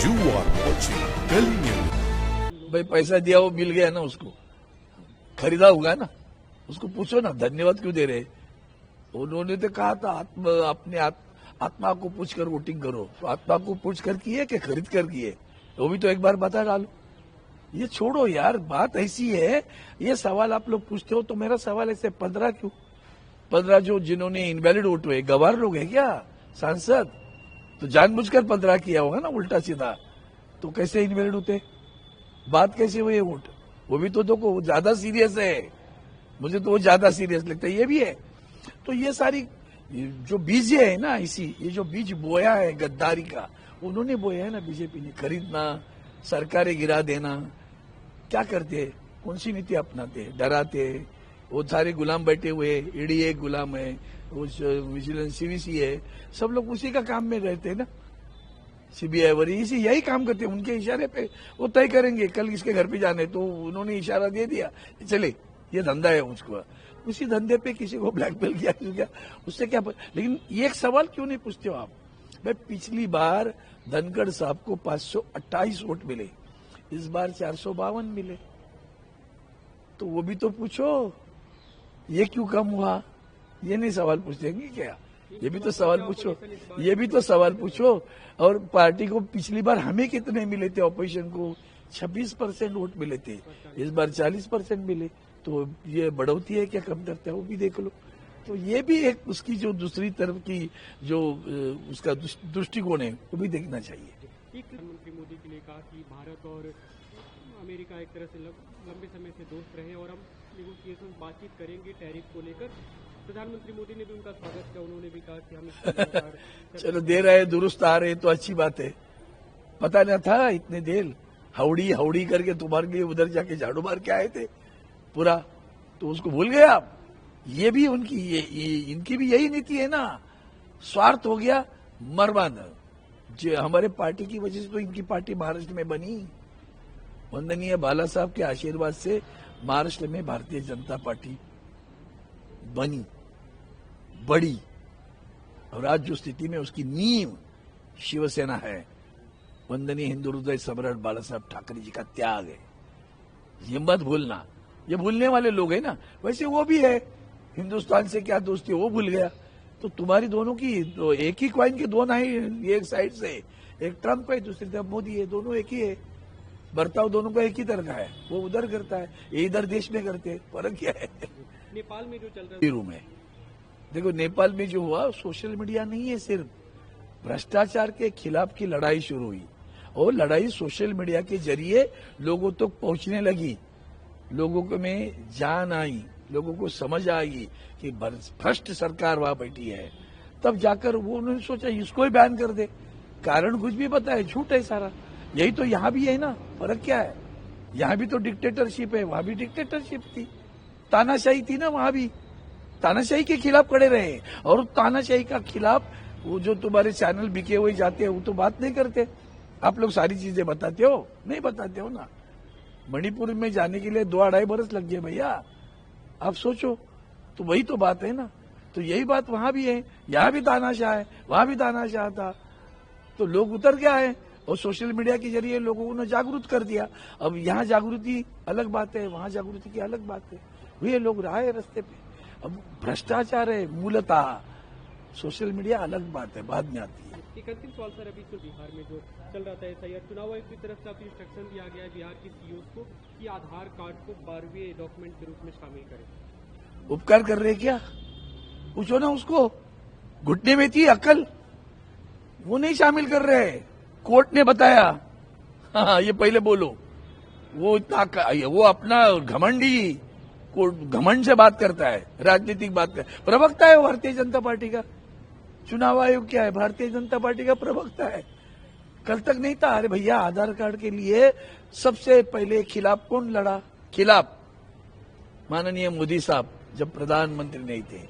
You are watching Delhi News. भाई पैसा दिया वो मिल गया ना, उसको खरीदा होगा ना, उसको पूछो ना धन्यवाद क्यों दे रहे। उन्होंने तो कहा था अपने आत्मा को पूछ कर वोटिंग करो, तो आत्मा को पूछ कर किए कि खरीद कर किए, वो भी तो एक बार बता डालो। ये छोड़ो यार, बात ऐसी है। ये सवाल आप लोग पूछते हो तो मेरा सवाल ऐसे 15 क्यों? 15 जो जिन्होंने इनवैलिड वोट हुए गवार लोग है क्या सांसद? तो जानबूझकर 15 किया होगा ना उल्टा सीधा, तो कैसे इनवैलिड होते? बात कैसे हुई है वोट? वो भी तो देखो वो ज्यादा सीरियस है, मुझे तो वो ज्यादा सीरियस लगता है, ये भी है। तो ये सारी जो बीज है ना, ये जो बीज बोया है गद्दारी का, उन्होंने बोया है ना बीजेपी ने। खरीदना, सरकारें गिरा देना, क्या करते? कौन सी नीति अपनाते? डराते। वो सारे गुलाम बैठे हुए, ईडी एक गुलाम है, विजिलेंस सीवीसी है, सब लोग उसी का काम में रहते हैं ना। सीबीआई वरी इसी यही काम करते हैं, उनके इशारे पे वो तय करेंगे कल इसके घर पे जाने, तो उन्होंने इशारा दे दिया चले ये धंधा है उसको, उसी धंधे पे किसी को ब्लैकमेल किया, उससे क्या लेकिन ये एक सवाल क्यों नहीं पूछते हो आप? भाई पिछली बार धनखड़ साहब को 528 वोट मिले, इस बार 452 मिले, तो वो भी तो पूछो ये क्यों कम हुआ। ये नहीं सवाल पूछते क्या? ये भी तो सवाल पूछो, ये भी तो सवाल पूछो। और पार्टी को पिछली बार हमें कितने मिले थे? ऑपोजिशन को 26% वोट मिले थे, इस बार 40% मिले, तो ये बढ़ोतरी है क्या कम करता है? वो भी देख लो। तो ये भी एक उसकी जो दूसरी तरफ की जो उसका दृष्टिकोण है वो भी देखना चाहिए। प्रधानमंत्री मोदी के लिए कहा कि भारत और अमेरिका एक तरह से लंबे समय से दोस्त रहे और हम नेगोशिएशन बातचीत करेंगे टैरिफ को लेकर। प्रधानमंत्री मोदी ने भी उनका स्वागत किया, उन्होंने भी कहा कि हम चलो दे रहे दुरुस्त आ रहे तो अच्छी बात है। पता न था इतने देर हाउडी हाउडी करके तुम्हारे लिए उधर जाके झाड़ू मार के आए थे पूरा, तो उसको भूल गए आप। ये भी उनकी इनकी भी यही नीति है ना, स्वार्थ हो गया मरवान। जो हमारे पार्टी की वजह से तो इनकी पार्टी महाराष्ट्र में बनी, वंदनीय बाला साहब के आशीर्वाद से महाराष्ट्र में भारतीय जनता पार्टी बनी, बड़ी, और आज जो स्थिति में उसकी नींव शिवसेना है, वंदनीय हिंदू हृदय सम्राट बाला साहब ठाकरे जी का त्याग है। ये मत भूलना, ये भूलने वाले लोग हैं ना। वैसे वो भी है, हिंदुस्तान से क्या दोस्ती वो भूल गया। तो तुम्हारी दोनों की तो एक ही क्वाइन के दो नहीं, एक साइड से एक ट्रंप है, दूसरी तरफ मोदी है, दोनों एक ही है। बर्ताव दोनों का एक ही तरह का है, वो उधर करता है, ये इधर देश में करते हैं, फर्क क्या है? नेपाल में जो चल रहा है, देखो नेपाल में जो हुआ सोशल मीडिया नहीं है, सिर्फ भ्रष्टाचार के खिलाफ की लड़ाई शुरू हुई, और लड़ाई सोशल मीडिया के जरिए लोगों तक पहुंचने लगी, लोगों को में जान आई, लोगों को समझ आई कि भ्रष्ट सरकार वहां बैठी है। तब जाकर वो उन्होंने सोचा इसको ही बैन कर दे। कारण कुछ भी पता है, झूठ है सारा। यही तो यहाँ भी है ना, फर्क क्या है? यहाँ भी तो डिक्टेटरशिप है, वहां भी डिक्टेटरशिप थी, तानाशाही थी ना, वहां भी तानाशाही के खिलाफ खड़े रहे। और तानाशाही का खिलाफ वो जो तुम्हारे चैनल बिके हुए जाते हैं वो तो बात नहीं करते। आप लोग सारी चीजें बताते हो, नहीं बताते हो ना। मणिपुर में जाने के लिए 2-2.5 बरस लग गए भैया, आप सोचो। तो वही तो बात है ना। तो यही बात वहां भी है, यहाँ भी तानाशाह है, वहां भी तानाशाह था। तो लोग उतर गया है, और सोशल मीडिया के जरिए लोगों ने जागरूक कर दिया। अब यहाँ जागृति अलग बात है, वहां जागृति की अलग बात है। वे लोग रहा है रास्ते पे। अब भ्रष्टाचार है मूलतः, सोशल मीडिया अलग बात है, बाद में आती है। एक अंतिम सवाल सर, अभी तो बिहार में जो चल रहा था SIR, चुनाव आयोग की तरफ से अब इंस्ट्रक्शन दिया गया है बिहार की सीईओ को कि आधार कार्ड को 12वें डॉक्यूमेंट के रूप में शामिल करें। उपकार कर रहे क्या? पूछो ना उसको, घुटने में थी अकल, वो नहीं शामिल कर रहे, कोर्ट ने बताया। हाँ, ये पहले बोलो। वो इतना वो अपना घमंडी घमंड से बात करता है, राजनीतिक बात कर, प्रवक्ता है भारतीय जनता पार्टी का। चुनाव आयोग क्या है? भारतीय जनता पार्टी का प्रवक्ता है। कल तक नहीं था। अरे भैया, आधार कार्ड के लिए सबसे पहले खिलाफ कौन लड़ा? खिलाफ माननीय मोदी साहब जब प्रधानमंत्री नहीं थे,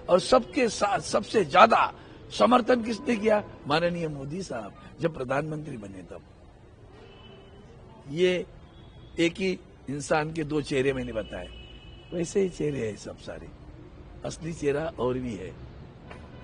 और सबके साथ सबसे ज्यादा समर्थन किसने किया? माननीय मोदी साहब जब प्रधानमंत्री बने तब। ये एक ही इंसान के दो चेहरे मैंने बताए, वैसे ही चेहरे हैं सब सारे, असली चेहरा और भी है।